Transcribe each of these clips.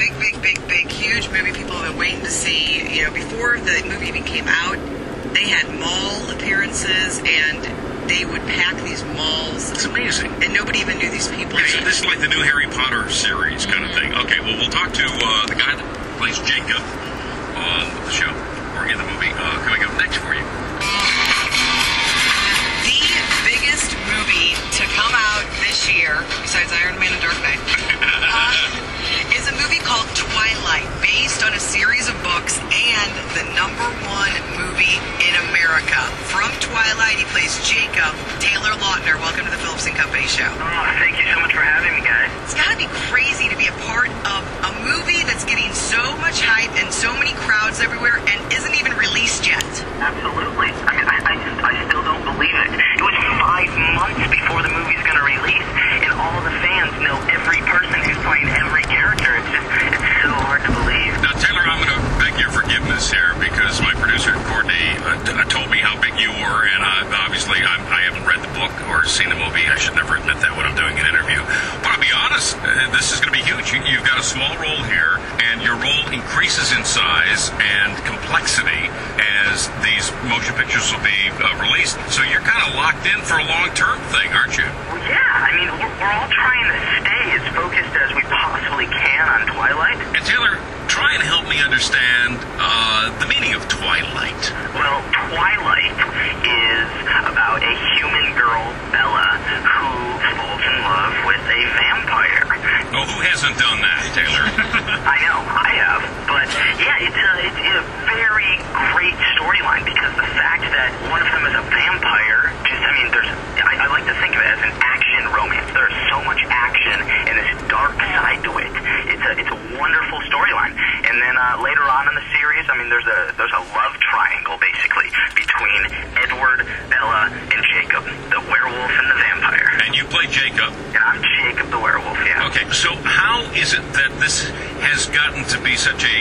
big, huge movie people have been waiting to see. You know, before the movie even came out, they had mall appearances, and they would pack these malls. It's amazing. And nobody even knew these people. This is like the new Harry Potter series kind of thing. Okay, well, we'll talk to the guy that plays Jacob on the show, or in the movie, coming up next for you. The biggest movie to come out this year, besides Iron Man and Dark Knight, is a movie called Twilight, based on a series of books and the #1 movie in America. From Twilight, he plays Jacob. Taylor Lautner, welcome to the Phillips & Company Show. Oh, thank you so much for having me, guys. It's got to be crazy to be a part of a movie that's getting so much hype and so many crowds everywhere and isn't even released yet. Absolutely. I mean, I still don't believe it. It was 5 months before the movie's going to release, and all the fans know every person who's playing every character. It's so hard to believe. Now, Taylor, I'm going to beg your forgiveness here because my producer, Courtney, told me how big you were, and obviously I haven't read the book or seen the movie. I should never admit that when I'm doing an interview. But I'll be honest, this is going to be huge. You've got a small role here, and your role increases in size and complexity as these motion pictures will be released. So you're kind of locked in for a long-term thing, aren't you? Well, yeah. I mean, we're all trying to stay as focused as we possibly can on Twilight. And Taylor, try and help me understand the meaning of Twilight. Well, Twilight is about a human girl, Bella, who falls in love with a vampire. Oh, who hasn't done that, Taylor? I know, I have. But, yeah, it's a very great storyline because the fact that one of them is a vampire, I like to think of it as an action romance. There's so much action and this dark side to it. It's a wonderful storyline. And then later on in the series, I mean, there's a love triangle, basically, between Edward, Bella, and Jacob, the werewolf and the vampire. And you play Jacob. And I'm Jacob the werewolf, yeah. Okay, so how is it that this has gotten to be such a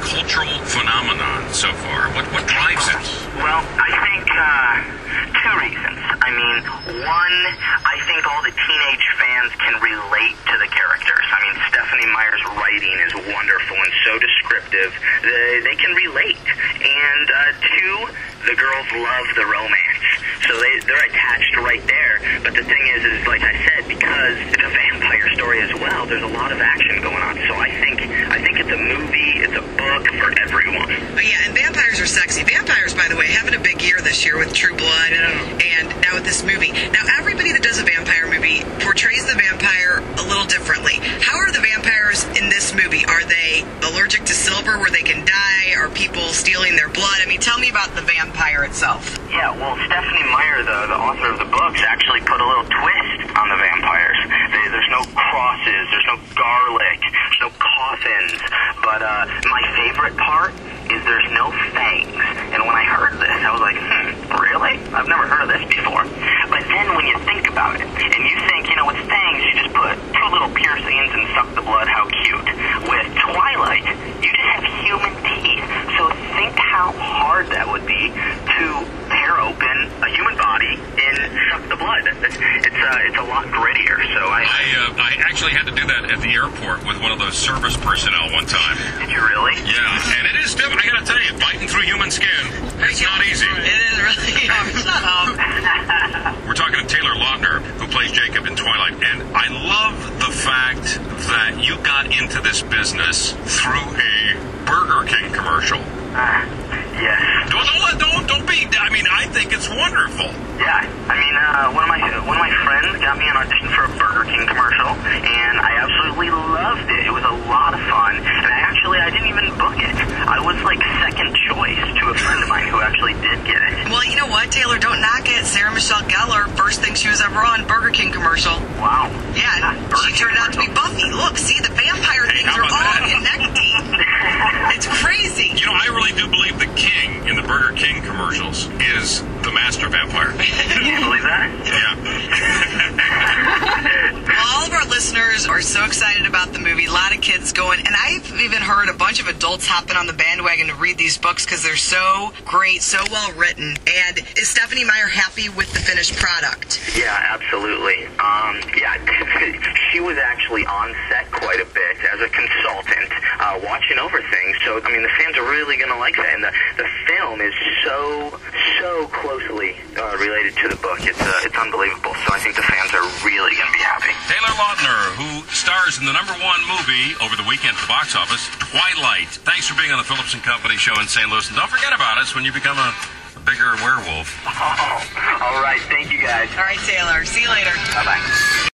cultural phenomenon so far? What drives it? Well, I think 2 reasons. I mean, one, I think all the teenage fans can relate to the characters. I mean, Stephanie Meyer's writing is wonderful and so descriptive. They can relate. And 2, the girls love the romance. So they're attached right there. But the thing is like I said, because it's a vampire story as well, there's a lot of action going on. So I think it's a movie, it's a book for everyone. Oh, yeah, and vampires are sexy. Vampires, by the way, having a big year this year with True Blood and now with this movie. Now, everybody that does a vampire movie portrays the vampire a little differently. How are the vampires in this movie? Are they allergic to silver where they can die? Are people stealing their blood? I mean, tell me about the vampire itself. Yeah, well, Stephanie Meyer, the author of the books, actually put a little twist on the vampires. There's no crosses, there's no garlic, there's no coffins. But my favorite part is there's no fangs. And when I heard this, I was like, really? I've never heard of this before. But then when you think about it, and you think, with fangs, you just put 2 little piercings and suck the blood, how cute. With Twilight, you just have human teeth. So think how hard that would be to tear open a human body and suck the blood. It's a lot grittier. So I actually had to do that at the airport with one of those service personnel one time. Did you really? Yeah, and it is different. I gotta tell you, biting through human skin, it's not easy. It is really hard. Shut up. We're talking to Taylor Lautner, who plays Jacob in Twilight, and I love the fact that you got into this business through a Burger King commercial. Yes. Don't be. I mean, I think it's wonderful. Yeah. I mean, one of my friends got me an audition for a Burger King commercial, and I absolutely loved it. It was a lot of fun, and I didn't even book it. I was like second choice to a friend of mine who actually did get it. Well, you know what, Taylor? Don't knock it. Sarah Michelle Gellar, first thing she was ever on, Burger King commercial. Wow. Yeah, she turned out to be Buffy. Look, see, the vampire things are all connecting. It's crazy. I really do believe the king in the Burger King commercials is the master vampire. You believe that? Yeah. Well, all of our listeners are so excited about the movie. A lot of kids going, and I've even heard a bunch of adults hopping on the bandwagon to read these books because they're so great, so well written. And is Stephanie Meyer happy with the finished product? Yeah, absolutely. She was actually on set quite a bit as a consultant. cover things. So, I mean, the fans are really going to like that. And the film is so closely related to the book. It's unbelievable. So I think the fans are really going to be happy. Taylor Lautner, who stars in the #1 movie over the weekend at the box office, Twilight. Thanks for being on the Phillips & Company show in St. Louis. And don't forget about us when you become a bigger werewolf. Oh, all right. Thank you, guys. All right, Taylor. See you later. Bye-bye.